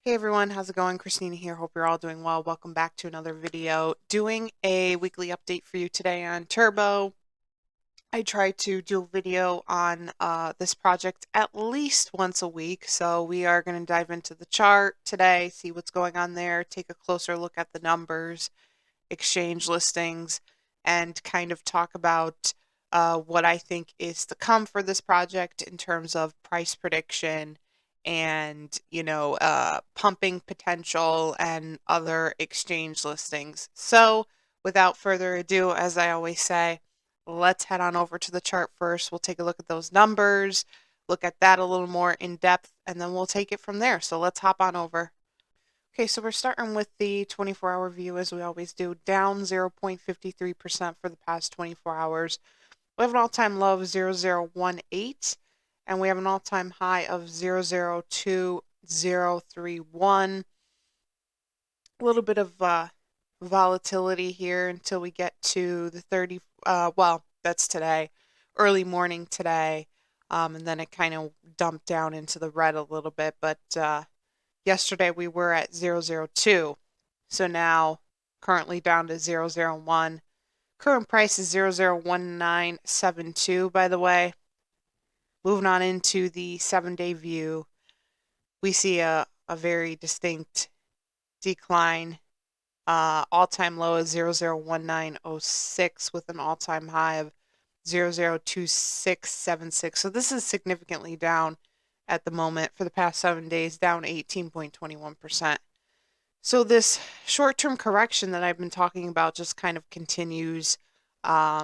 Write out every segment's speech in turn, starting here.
Hey everyone, how's it going? Christina here. Hope you're all doing well. Welcome back to another video. Doing a weekly update for you today on Turbo. I try to do a video on this project at least once a week. So we are going to dive into the chart today, see what's going on there, take a closer look at the numbers, exchange listings, and kind of talk about what I think is to come for this project in terms of price prediction and, pumping potential and other exchange listings. So, without further ado, as I always say, let's head on over to the chart first. We'll take a look at those numbers, look at that a little more in depth, and then we'll take it from there. So, let's hop on over. Okay, so we're starting with the 24-hour view as we always do, down 0.53% for the past 24 hours. We have an all-time low of 0.0018, and we have an all-time high of 0.02031. A little bit of volatility here until we get to the 30, well, that's today, early morning today, and then it kind of dumped down into the red a little bit, but yesterday we were at 0.002, so now currently down to 0.001. Current price is 0.01972, by the way. Moving on into the 7-day view, we see a very distinct decline. All-time low is 0.01906 with an all-time high of 0.02676. So this is significantly down at the moment for the past 7 days, down 18.21%. So this short-term correction that I've been talking about just kind of continues. I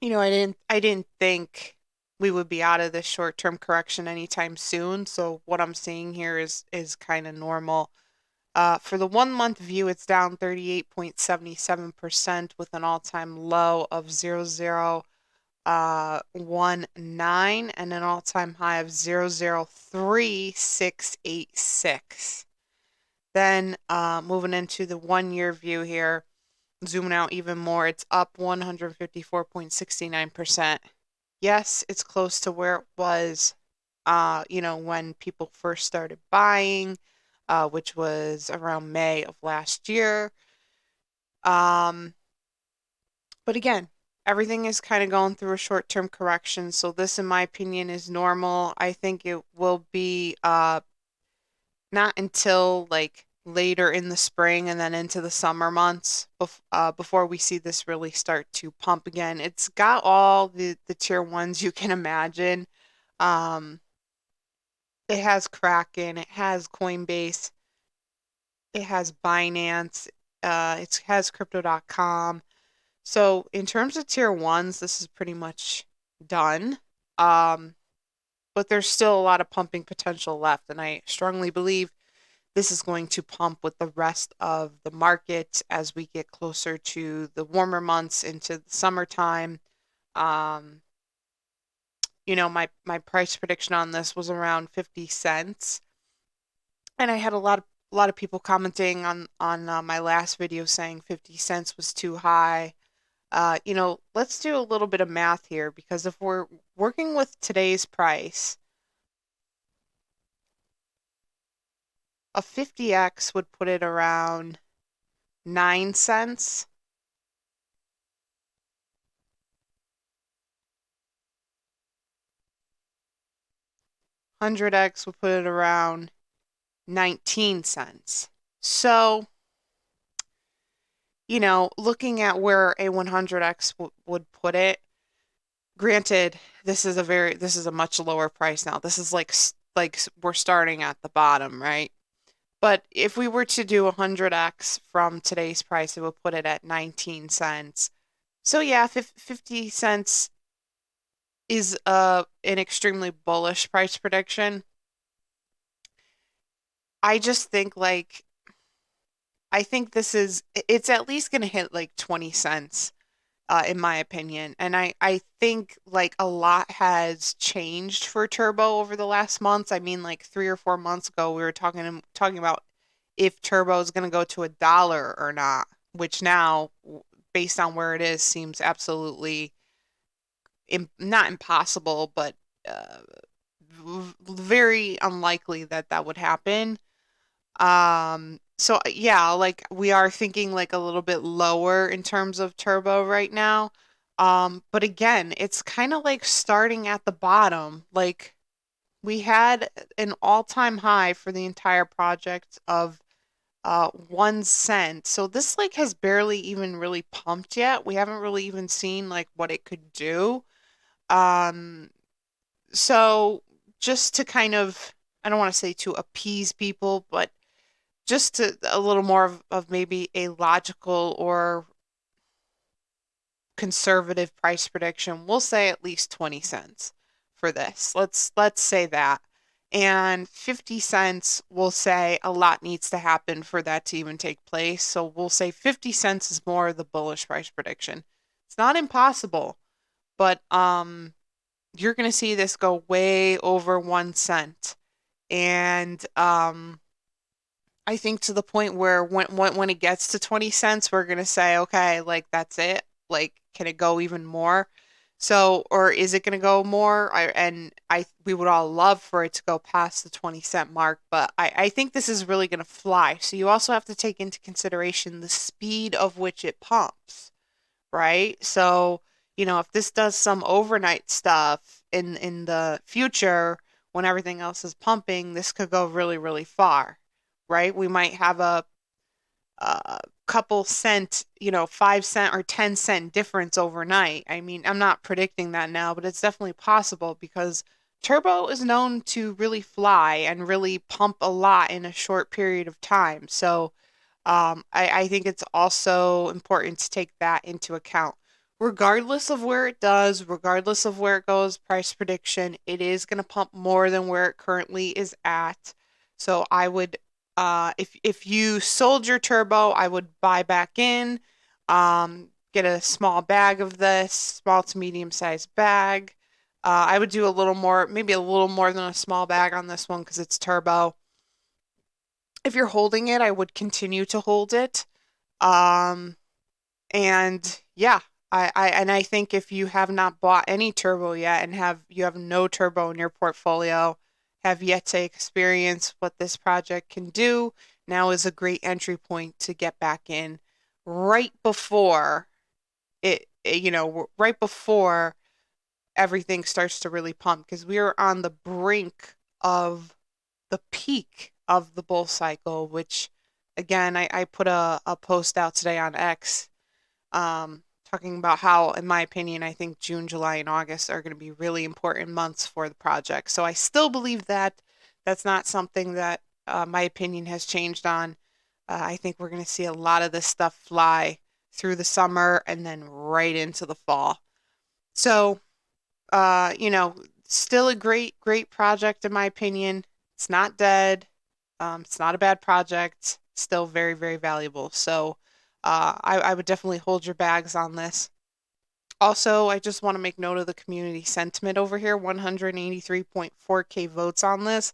didn't think we would be out of this short-term correction anytime soon. So what I'm seeing here is kind of normal. For the 1-month view, it's down 38.77% with an all-time low of 0.019 and an all-time high of 0.03686. Then moving into the 1-year view here, zooming out even more, it's up 154.69%. Yes, it's close to where it was, when people first started buying, which was around May of last year. But again, everything is kind of going through a short-term correction. So this, in my opinion, is normal. I think it will be not until like later in the spring and then into the summer months before we see this really start to pump again. It's got all the tier ones you can imagine. It has Kraken, it has Coinbase, it has Binance, it has crypto.com. So in terms of tier ones, this is pretty much done. But there's still a lot of pumping potential left, and I strongly believe this is going to pump with the rest of the market as we get closer to the warmer months into the summertime. My price prediction on this was around 50 cents, and I had a lot of people commenting on my last video saying 50 cents was too high. Let's do a little bit of math here, because if we're working with today's price, a 50x would put it around 9 cents. Hundred X would put it around 19 cents. So, looking at where a 100x would put it, granted, this is a much lower price now. This is like we're starting at the bottom, right? But if we were to do 100x from today's price, it would put it at 19 cents. So yeah, 50 cents is an extremely bullish price prediction. I just think it's at least going to hit like 20 cents, in my opinion. And I think like a lot has changed for Turbo over the last months. I mean, like 3 or 4 months ago, we were talking about if Turbo is going to go to $1 or not, which now, based on where it is, seems absolutely not impossible, but very unlikely that that would happen. So yeah, like we are thinking like a little bit lower in terms of turbo right now. But again, it's kind of like starting at the bottom. Like we had an all-time high for the entire project of 1 cent. So this like has barely even really pumped yet. We haven't really even seen like what it could do. Um, so just to kind of, I don't want to say to appease people, but just to a little more of maybe a logical or conservative price prediction, we'll say at least 20 cents for this. Let's say that. And 50 cents, we'll say a lot needs to happen for that to even take place. So we'll say 50 cents is more the bullish price prediction. It's not impossible, but you're going to see this go way over 1 cent. And I think to the point where when it gets to 20 cents, we're gonna say, okay, like that's it. Like, can it go even more? So, or is it gonna go more? I we would all love for it to go past the 20 cent mark, but I think this is really gonna fly. So you also have to take into consideration the speed of which it pumps, right? So, if this does some overnight stuff in the future when everything else is pumping, this could go really, really far, right? We might have a couple cent, 5 cent or 10 cent difference overnight. I mean, I'm not predicting that now, but it's definitely possible because turbo is known to really fly and really pump a lot in a short period of time. So, I think it's also important to take that into account. Regardless of where it does, regardless of where it goes, price prediction, it is going to pump more than where it currently is at. So I would, if you sold your turbo, I would buy back in, get a small bag of this, small to medium sized bag. I would do a little more, maybe a little more than a small bag on this one because it's turbo. If you're holding it, I would continue to hold it. Um, and yeah, I think if you have not bought any turbo yet and you have no turbo in your portfolio, have yet to experience what this project can do, now is a great entry point to get back in right before right before everything starts to really pump because we are on the brink of the peak of the bull cycle, which again, I put a post out today on X, talking about how, in my opinion, I think June, July, and August are going to be really important months for the project. So I still believe that that's not something that my opinion has changed on. I think we're going to see a lot of this stuff fly through the summer and then right into the fall. So, still a great, great project in my opinion. It's not dead. It's not a bad project. Still very, very valuable. So I would definitely hold your bags on this. Also, I just want to make note of the community sentiment over here. 183.4K votes on this.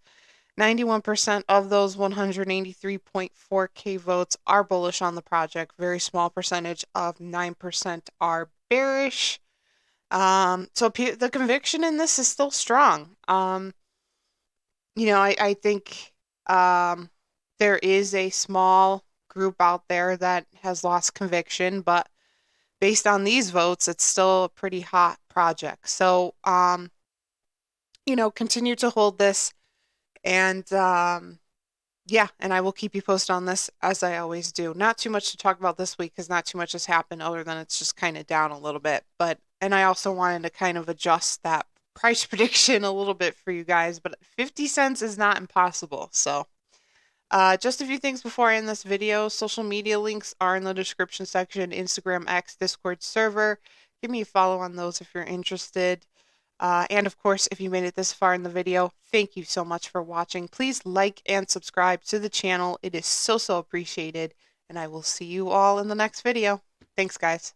91% of those 183.4K votes are bullish on the project. Very small percentage of 9% are bearish. So the conviction in this is still strong. I think there is a small group out there that has lost conviction, but based on these votes, it's still a pretty hot project. So, continue to hold this and yeah, and I will keep you posted on this as I always do. Not too much to talk about this week because not too much has happened other than it's just kind of down a little bit. And I also wanted to kind of adjust that price prediction a little bit for you guys, but 50 cents is not impossible. So, just a few things before I end this video. Social media links are in the description section, Instagram, X, Discord server. Give me a follow on those if you're interested. And of course, if you made it this far in the video, thank you so much for watching. Please like and subscribe to the channel. It is so, so appreciated. And I will see you all in the next video. Thanks, guys.